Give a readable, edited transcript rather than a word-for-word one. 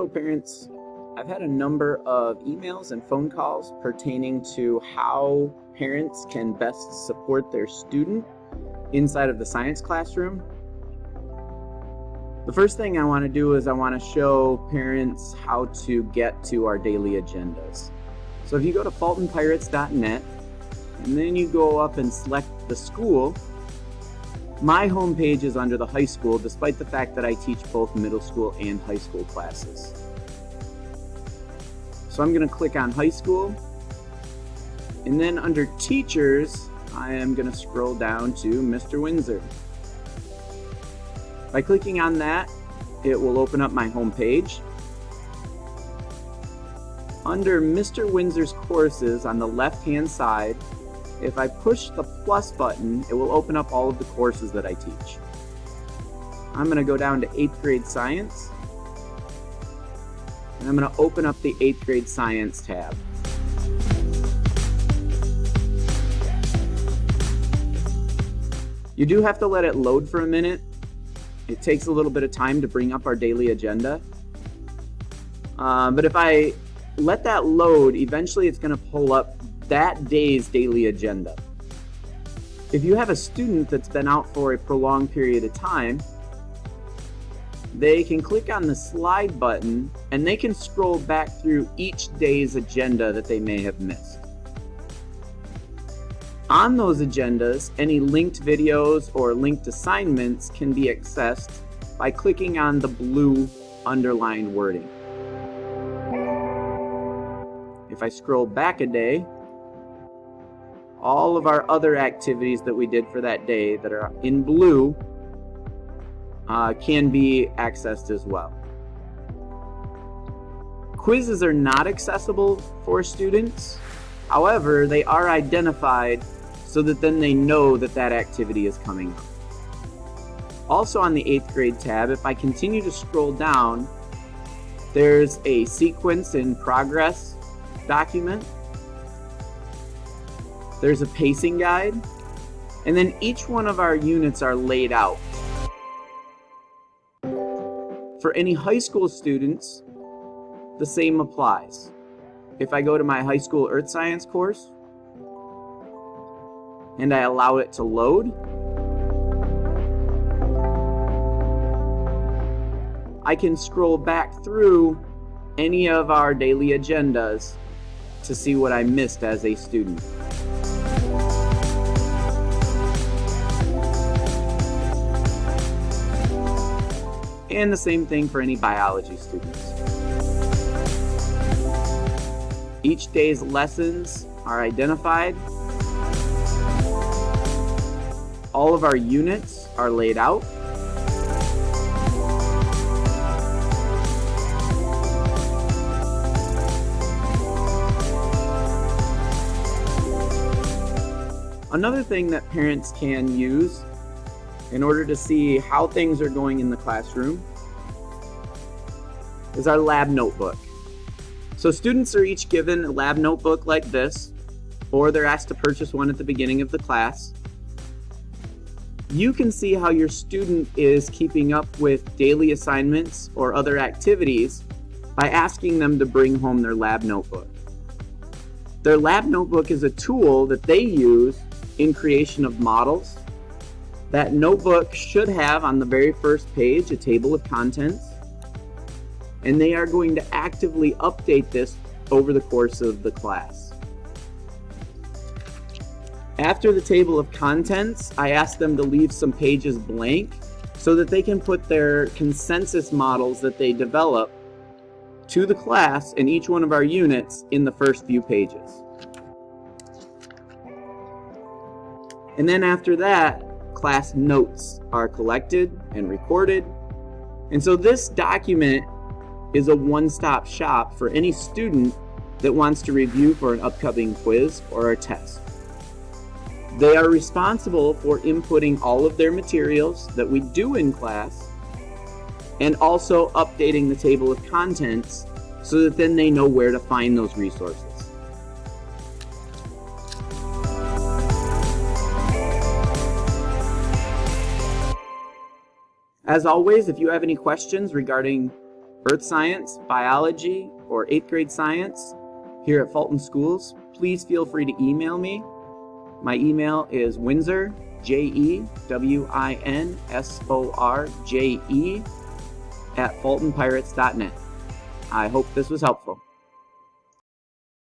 So parents, I've had a number of emails and phone calls pertaining to how parents can best support their student inside of the science classroom. The first thing I want to do is I want to show parents how to get to our daily agendas. So if you go to fultonpirates.net and then you go up and select the school, my homepage is under the high school, despite the fact that I teach both middle school and high school classes. So I'm going to click on high school, and then under teachers, I am going to scroll down to Mr. Winsor. By clicking on that, it will open up my homepage. Under Mr. Winsor's courses on the left-hand side, if I push the plus button, it will open up all of the courses that I teach. I'm going to go down to 8th grade science, and I'm going to open up the 8th grade science tab. You do have to let it load for a minute. It takes a little bit of time to bring up our daily agenda. But if I let that load, eventually it's going to pull up that day's daily agenda. If you have a student that's been out for a prolonged period of time, they can click on the slide button and they can scroll back through each day's agenda that they may have missed. On those agendas, any linked videos or linked assignments can be accessed by clicking on the blue underlined wording. If I scroll back a day, all of our other activities that we did for that day that are in blue can be accessed as well. Quizzes are not accessible for students. However, they are identified so that then they know that that activity is coming up. Also on the 8th grade tab, if I continue to scroll down, there's a sequence in progress document. There's a pacing guide, and then each one of our units are laid out. For any high school students, the same applies. If I go to my high school earth science course and I allow it to load, I can scroll back through any of our daily agendas to see what I missed as a student. And the same thing for any biology students. Each day's lessons are identified. All of our units are laid out. Another thing that parents can use in order to see how things are going in the classroom is our lab notebook. So students are each given a lab notebook like this, or they're asked to purchase one at the beginning of the class. You can see how your student is keeping up with daily assignments or other activities by asking them to bring home their lab notebook. Their lab notebook is a tool that they use in creation of models. That notebook should have on the very first page a table of contents, and they are going to actively update this over the course of the class. After the table of contents, I ask them to leave some pages blank so that they can put their consensus models that they develop to the class in each one of our units in the first few pages. And then after that, class notes are collected and recorded. And so this document is a one-stop shop for any student that wants to review for an upcoming quiz or a test. They are responsible for inputting all of their materials that we do in class and also updating the table of contents so that then they know where to find those resources. As always, if you have any questions regarding earth science, biology, or 8th grade science here at Fulton Schools, please feel free to email me. My email is Winsor, JEWINSORJE @FultonPirates.net. I hope this was helpful.